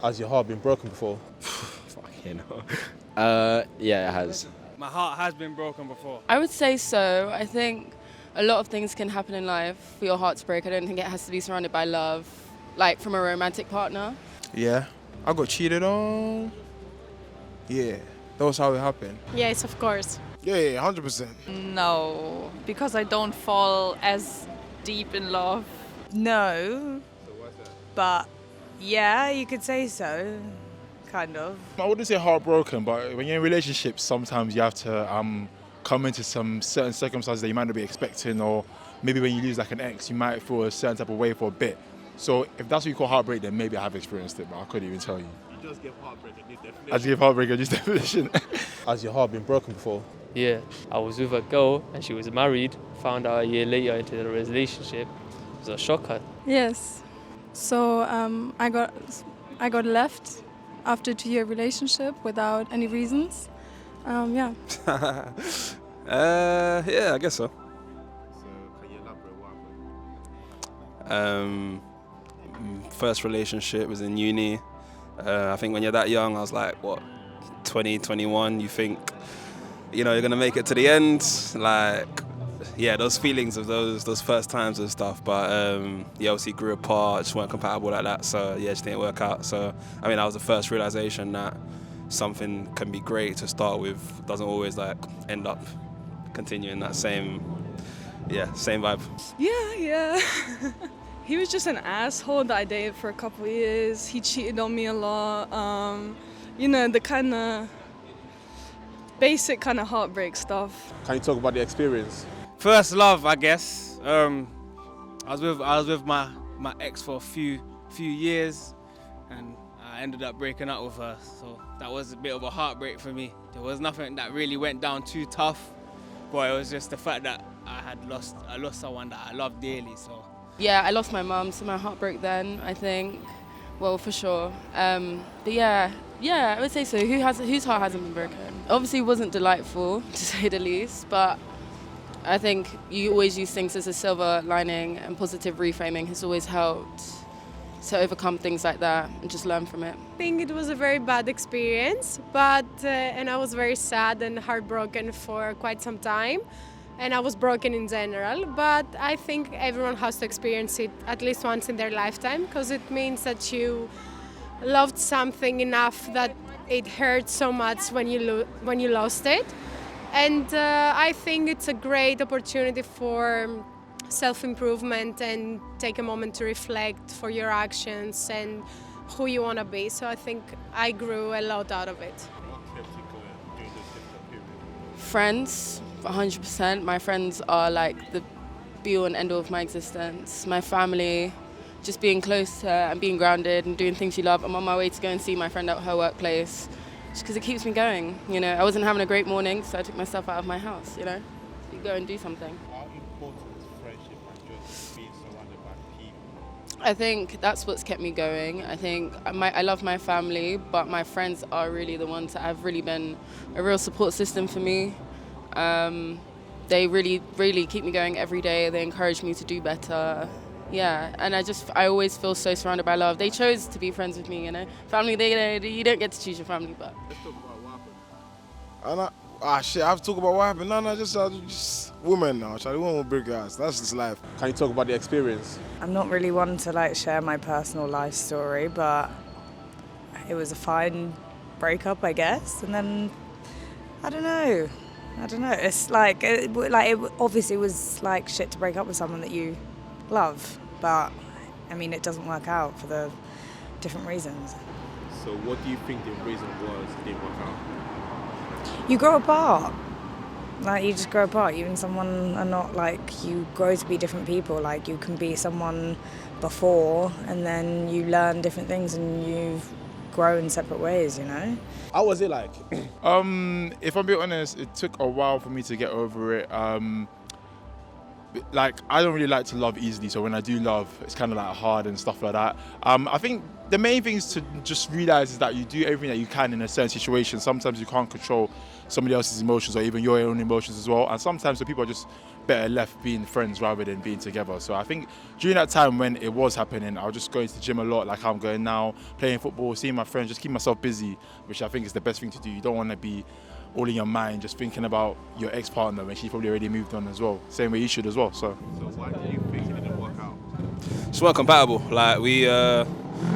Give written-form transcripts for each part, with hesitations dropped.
Has your heart been broken before? Fucking hell. Yeah, it has. My heart has been broken before. I would say so. I think a lot of things can happen in life for your heart to break. I don't think it has to be surrounded by love, like from a romantic partner. Yeah, I got cheated on. Yeah, that was how it happened. Yes, of course. Yeah, 100%. No, because I don't fall as deep in love. No, but yeah, you could say so, kind of. I wouldn't say heartbroken, but when you're in relationships, sometimes you have to come into some certain circumstances that you might not be expecting, or maybe when you lose like an ex, you might feel a certain type of way for a bit. So if that's what you call heartbreak, then maybe I have experienced it, but I couldn't even tell you. You just give heartbreak a new definition. I just give heartbreak a new definition. Has your heart been broken before? Yeah, I was with a girl and she was married. Found out a year later into the relationship. It was a shocker. Yes. So I got left after a 2-year relationship without any reasons. Yeah. Yeah, I guess so. So can you elaborate what happened? First relationship was in uni. I think when you're that young, I was like, 20, 21, you think, you're going to make it to the end. Like, yeah, those feelings of those first times and stuff. But, obviously grew apart, just weren't compatible like that. So, yeah, it just didn't work out. So, that was the first realization that something can be great to start with, doesn't always, end up continuing that same vibe. Yeah. He was just an asshole that I dated for a couple of years. He cheated on me a lot. The kind of basic kind of heartbreak stuff. Can you talk about the experience? First love, I guess. I was with my ex for a few years, and I ended up breaking up with her. So that was a bit of a heartbreak for me. There was nothing that really went down too tough, but it was just the fact that I lost someone that I loved dearly. So. Yeah, I lost my mum, so my heart broke then, I think. Well, for sure. But yeah, I would say so. Whose heart hasn't been broken? Obviously, it wasn't delightful, to say the least, but I think you always use things as a silver lining, and positive reframing has always helped to overcome things like that and just learn from it. I think it was a very bad experience, but and I was very sad and heartbroken for quite some time. And I was broken in general, but I think everyone has to experience it at least once in their lifetime, because it means that you loved something enough that it hurt so much when you lost it. And I think it's a great opportunity for self-improvement and take a moment to reflect for your actions and who you want to be. So I think I grew a lot out of it. What kept you going during this difficult period? Friends, 100%. My friends are like the be-all and end-all of my existence. My family, just being close to her and being grounded and doing things you love. I'm on my way to go and see my friend at her workplace, just because it keeps me going. I wasn't having a great morning, so I took myself out of my house, So you go and do something. How important is friendship and just being surrounded by people? I think that's what's kept me going. I think I love my family, but my friends are really the ones that have really been a real support system for me. They really, really keep me going every day. They encourage me to do better. Yeah, and I always feel so surrounded by love. They chose to be friends with me, Family, you don't get to choose your family, but. Let's talk about what happened. I have to talk about what happened. No, just women now. Charlie, women will break your ass. That's just life. Can you talk about the experience? I'm not really one to share my personal life story, but it was a fine breakup, I guess. And then I don't know. It's it obviously was shit to break up with someone that you love, but it doesn't work out for the different reasons. So what do you think the reason was it didn't work out? You grow apart. You just grow apart. You and someone are not you grow to be different people. You can be someone before, and then you learn different things and you grow in separate ways, How was it like? If I'm being honest, it took a while for me to get over it. I don't really like to love easily, so when I do love, it's kind of hard and stuff like that. I think the main thing is to just realize is that you do everything that you can in a certain situation. Sometimes you can't control somebody else's emotions or even your own emotions as well. And sometimes the people are just better left being friends rather than being together. So I think during that time when it was happening, I was just going to the gym a lot, like how I'm going now, playing football, seeing my friends, just keep myself busy, which I think is the best thing to do. You don't want to be all in your mind just thinking about your ex-partner when she's probably already moved on as well. Same way you should as well. So why do you think it didn't work out? Just weren't compatible. Like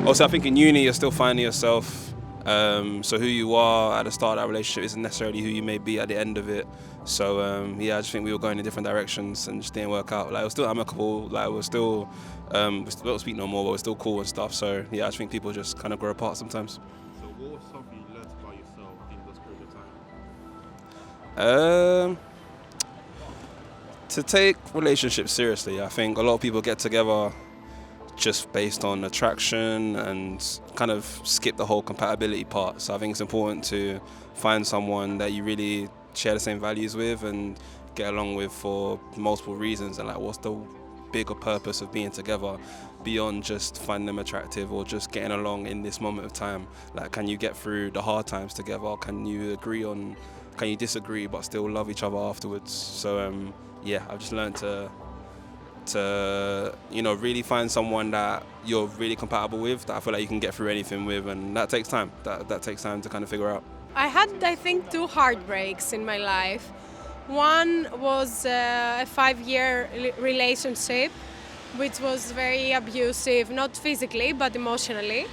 also I think in uni you're still finding yourself. So who you are at the start of that relationship isn't necessarily who you may be at the end of it. So I just think we were going in different directions and just didn't work out. Like it was still amicable. Like we don't speak no more, but we're still cool and stuff. So yeah, I just think people just kind of grow apart sometimes. So what was something you learned about yourself in this period of time? To take relationships seriously. I think a lot of people get together just based on attraction and kind of skip the whole compatibility part. So I think it's important to find someone that you really share the same values with and get along with for multiple reasons, and like what's the bigger purpose of being together beyond just finding them attractive or just getting along in this moment of time. Like, can you get through the hard times together? Can you disagree but still love each other afterwards? So yeah, I've just learned to really find someone that you're really compatible with, that I feel like you can get through anything with, and that takes time. That takes time to kind of figure out. I had, I think, 2 heartbreaks in my life. One was a 5-year relationship, which was very abusive, not physically, but emotionally.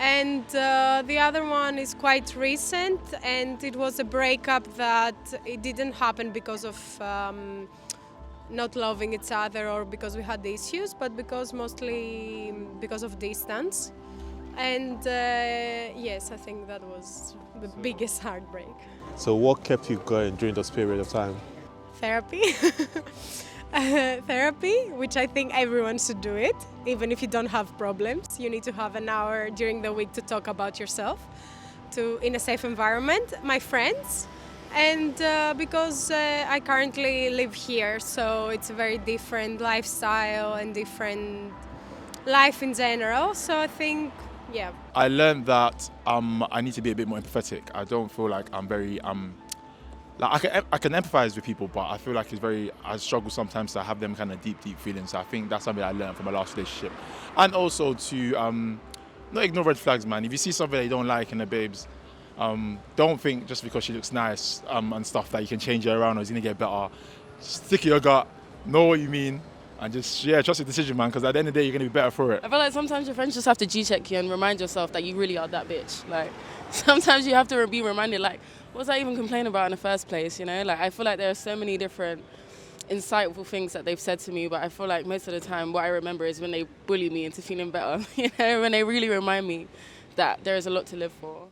And the other one is quite recent, and it was a breakup that it didn't happen because of not loving each other or because we had the issues, but mostly because of distance. And yes, I think that was the biggest heartbreak. So what kept you going during this period of time? Therapy. Therapy, which I think everyone should do it, even if you don't have problems. You need to have an hour during the week to talk about yourself in a safe environment. My friends, and because I currently live here, so it's a very different lifestyle and different life in general. So I think, yeah. I learned that I need to be a bit more empathetic. I don't feel like I'm very like I can empathize with people, but I feel like I struggle sometimes to have them kind of deep feelings. So I think that's something I learned from my last relationship, and also to not ignore red flags, man. If you see something that you don't like in the babes, don't think just because she looks nice and stuff that you can change her around or it's gonna get better. Stick to your gut, know what you mean, and just trust your decision, man. Because at the end of the day, you're gonna be better for it. I feel like sometimes your friends just have to G-check you and remind yourself that you really are that bitch. Like sometimes you have to be reminded, like, what was I even complaining about in the first place? You know, like I feel like there are so many different insightful things that they've said to me, but I feel like most of the time what I remember is when they bully me into feeling better. You know, when they really remind me that there is a lot to live for.